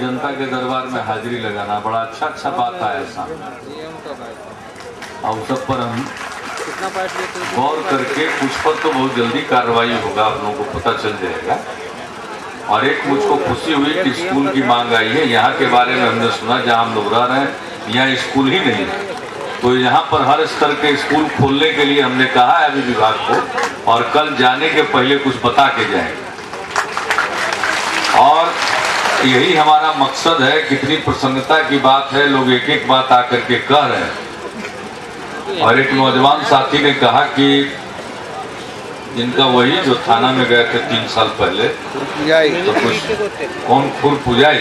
जनता के दरबार में हाजिरी लगाना बड़ा अच्छा बात आया सामने, और सब पर हम गौर करके कुछ पर तो बहुत जल्दी कार्रवाई होगा, आप लोगों को पता चल जाएगा। और एक मुझको खुशी हुई कि स्कूल की मांग आई है। यहाँ के बारे में हमने सुना, जहाँ हम लोग रह रहे हैं यहाँ स्कूल ही नहीं है, तो यहाँ पर हर स्तर के स्कूल खोलने के लिए हमने कहा है अभी विभाग को, और कल जाने के पहले कुछ बता के जाएंगे। और यही हमारा मकसद है। कितनी प्रसन्नता की बात है, लोग एक एक बात आकर के कह रहे हैं। और एक नौजवान साथी ने कहा कि जिनका वही जो थाना में गए थे 3 साल पहले, तो कुछ कौन खुर पुजाई,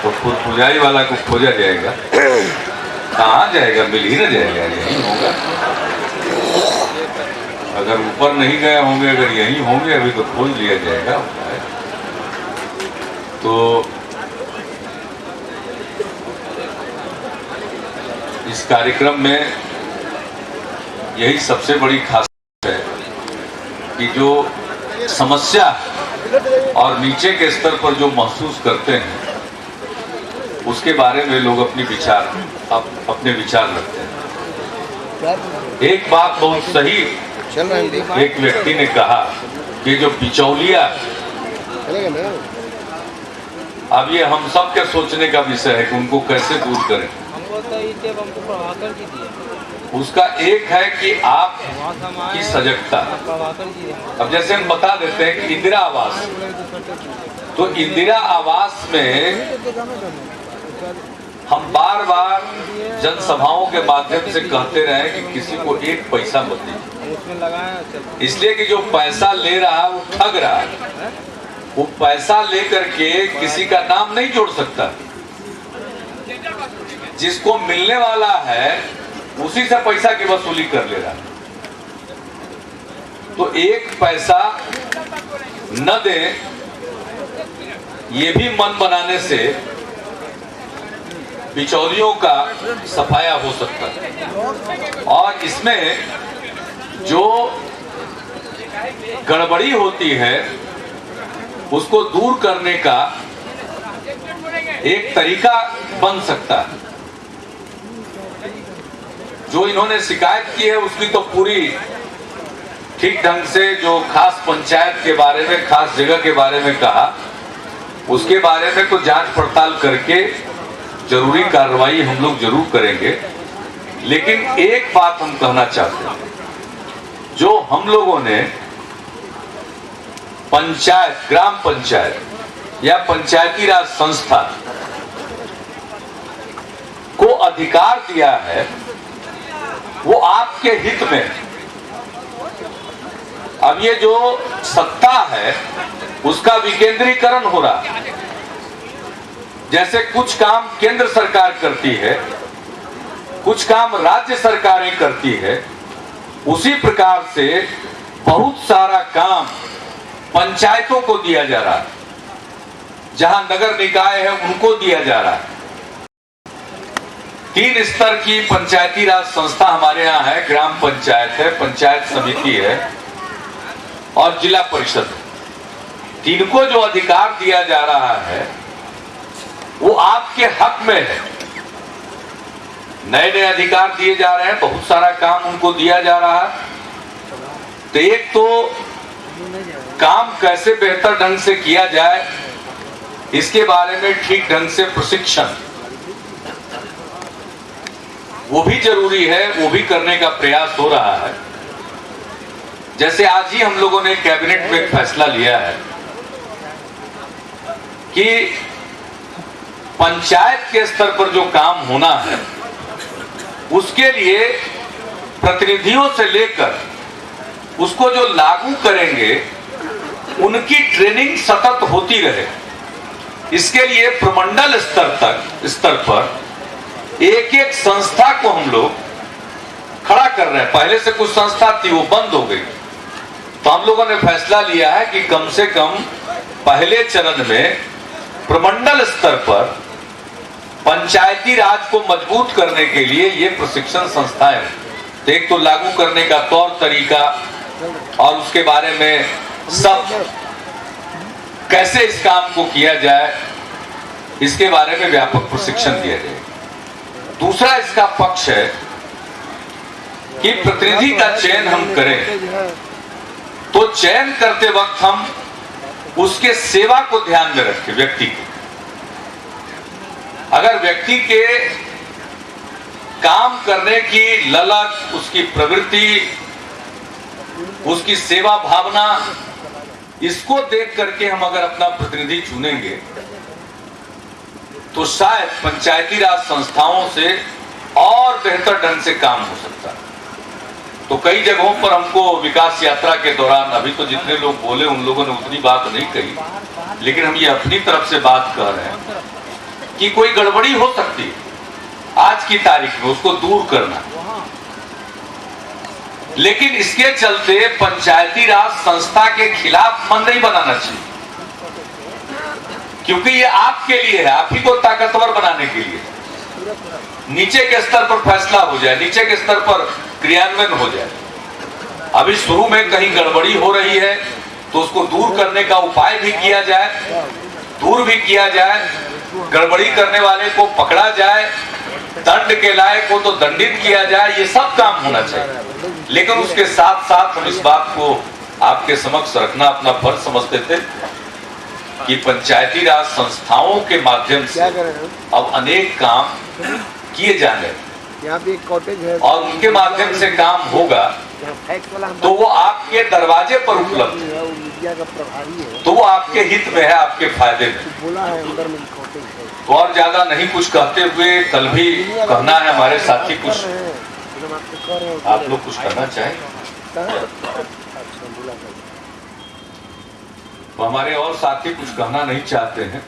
तो खुर पुजाई वाला को खोजा जाएगा, कहाँ जाएगा, मिल ही न जाएगा, यही होगा। अगर ऊपर नहीं गए होंगे, अगर यही होंगे अभी तो खोज लिया जाएगा। तो इस कार्यक्रम में यही सबसे बड़ी खासियत है कि जो समस्या और नीचे के स्तर पर जो महसूस करते हैं उसके बारे में लोग अपने विचार रखते हैं। एक बात बहुत सही एक व्यक्ति ने कहा कि जो बिचौलिया, अब ये हम सब के सोचने का विषय है कि उनको कैसे दूर करें। उसका एक है कि आप की सजगता। अब जैसे हम बता देते हैं कि इंदिरा आवास, तो इंदिरा आवास में हम बार बार जनसभाओं के माध्यम से कहते रहे कि किसी को एक पैसा मत दीजिए, इसलिए कि जो पैसा ले रहा है वो ठग रहा है। वो पैसा लेकर के किसी का नाम नहीं जोड़ सकता, जिसको मिलने वाला है उसी से पैसा की वसूली कर ले रहा है। तो एक पैसा न दे, ये भी मन बनाने से बिचौलियों का सफाया हो सकता है। और इसमें जो गड़बड़ी होती है उसको दूर करने का एक तरीका बन सकता है। जो इन्होंने शिकायत की है उसकी तो पूरी ठीक ढंग से, जो खास पंचायत के बारे में, खास जगह के बारे में कहा, उसके बारे में तो जांच पड़ताल करके जरूरी कार्रवाई हम लोग जरूर करेंगे। लेकिन एक बात हम कहना चाहते हैं, जो हम लोगों ने पंचायत, ग्राम पंचायत या पंचायती राज संस्था को अधिकार दिया है, वो आपके हित में। अब ये जो सत्ता है उसका विकेंद्रीकरण हो रहा है। जैसे कुछ काम केंद्र सरकार करती है, कुछ काम राज्य सरकारें करती है, उसी प्रकार से बहुत सारा काम पंचायतों को दिया जा रहा है। जहां नगर निकाय है उनको दिया जा रहा है। 3 स्तर की पंचायती राज संस्था हमारे यहाँ है। ग्राम पंचायत है, पंचायत समिति है और जिला परिषद है। 3 को जो अधिकार दिया जा रहा है वो आपके हक में है। नए नए अधिकार दिए जा रहे हैं, बहुत सारा काम उनको दिया जा रहा है। तो एक तो काम कैसे बेहतर ढंग से किया जाए, इसके बारे में ठीक ढंग से प्रशिक्षण, वो भी जरूरी है, वो भी करने का प्रयास हो रहा है। जैसे आज ही हम लोगों ने कैबिनेट में एक फैसला लिया है कि पंचायत के स्तर पर जो काम होना है उसके लिए प्रतिनिधियों से लेकर उसको जो लागू करेंगे उनकी ट्रेनिंग सतत होती रहे। इसके लिए प्रमंडल स्तर पर एक एक संस्था को हम लोग खड़ा कर रहे हैं। पहले से कुछ संस्था थी वो बंद हो गई, तो हम लोगों ने फैसला लिया है कि कम से कम पहले चरण में प्रमंडल स्तर पर पंचायती राज को मजबूत करने के लिए ये प्रशिक्षण संस्थाएं, एक तो लागू करने का तौर तरीका और उसके बारे में सब कैसे इस काम को किया जाए, इसके बारे में व्यापक प्रशिक्षण दिया जाए। दूसरा इसका पक्ष है कि प्रतिनिधि का चयन हम करें तो चयन करते वक्त हम उसके सेवा को ध्यान में रखें। व्यक्ति के अगर व्यक्ति के काम करने की ललक, उसकी प्रवृत्ति, उसकी सेवा भावना, इसको देख करके हम अगर अपना प्रतिनिधि चुनेंगे तो शायद पंचायती राज संस्थाओं से और बेहतर ढंग से काम हो सकता है। तो कई जगहों पर हमको विकास यात्रा के दौरान, अभी तो जितने लोग बोले उन लोगों ने उतनी बात नहीं कही, लेकिन हम ये अपनी तरफ से बात कह रहे हैं कि कोई गड़बड़ी हो सकती है आज की तारीख में, उसको दूर करना। लेकिन इसके चलते पंचायती राज संस्था के खिलाफ मन नहीं बनाना चाहिए, क्योंकि ये आपके लिए है, आप ही को ताकतवर बनाने के लिए। नीचे के स्तर पर फैसला हो जाए, नीचे के स्तर पर क्रियान्वयन हो जाए। अभी शुरू में कहीं गड़बड़ी हो रही है तो उसको दूर करने का उपाय भी किया जाए, दूर भी किया जाए, गड़बड़ी करने वाले को पकड़ा जाए, दंड के लायक हो तो दंडित किया जाए, ये सब काम होना चाहिए। लेकिन उसके साथ साथ हम इस बात को आपके समक्ष रखना अपना फर्ज समझते थे कि पंचायती राज संस्थाओं के माध्यम से अब अनेक काम किए जाने, यहाँ पे एक कॉटेज है और उनके माध्यम से काम होगा तो वो आपके दरवाजे पर उपलब्ध है, मीडिया का प्रभारी है, तो वो आपके हित में है, आपके फायदे में। बोला है अंदर में कॉटेज है। तो और ज्यादा नहीं कुछ कहते हुए, कल भी कहना है हमारे साथी कुछ, आप लोग कुछ कहना चाहें तो हमारे और साथी कुछ कहना नहीं चाहते हैं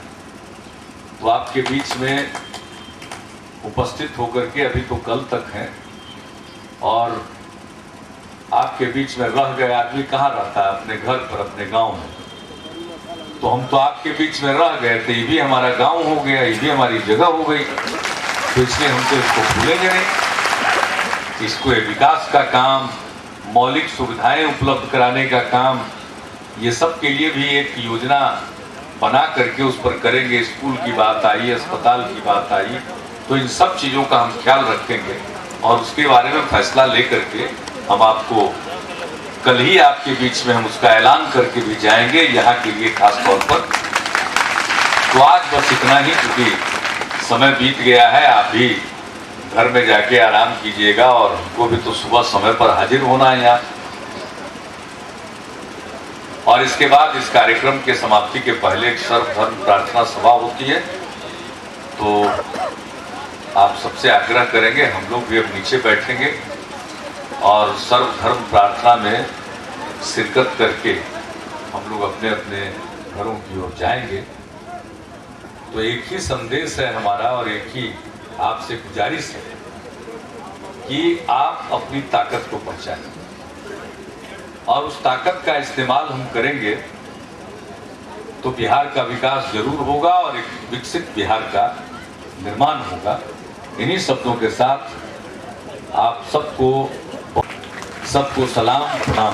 तो आपके बीच में उपस्थित होकर के, अभी तो कल तक हैं, और आपके बीच में रह गए आदमी कहाँ रहता है? अपने घर पर, अपने गांव में। तो हम तो आपके बीच में रह गए थे, ये भी हमारा गांव हो गया, ये भी हमारी जगह हो गई, तो इसलिए हम तो इसको भूलेंगे नहीं। इसको विकास का काम, मौलिक सुविधाएं उपलब्ध कराने का काम, ये सब के लिए भी एक योजना बना करके उस पर करेंगे। स्कूल की बात आई, अस्पताल की बात आई, तो इन सब चीज़ों का हम ख्याल रखेंगे और उसके बारे में फैसला लेकर के हम आपको कल ही आपके बीच में हम उसका ऐलान करके भी जाएंगे यहाँ के लिए खास तौर पर। तो आज बस इतना ही, क्योंकि समय बीत गया है, आप भी घर में जाके आराम कीजिएगा और हमको भी तो सुबह समय पर हाजिर होना है यहाँ। और इसके बाद इस कार्यक्रम के समाप्ति के पहले एक सर्वधर्म प्रार्थना सभा होती है, तो आप सबसे आग्रह करेंगे, हम लोग भी अब नीचे बैठेंगे और सर्वधर्म प्रार्थना में शिरकत करके हम लोग अपने अपने घरों की ओर जाएंगे। तो एक ही संदेश है हमारा और एक ही आपसे गुजारिश है कि आप अपनी ताकत को पहचानें और उस ताकत का इस्तेमाल हम करेंगे तो बिहार का विकास जरूर होगा और एक विकसित बिहार का निर्माण होगा। इन्हीं शब्दों के साथ आप सबको सलाम, प्रणाम।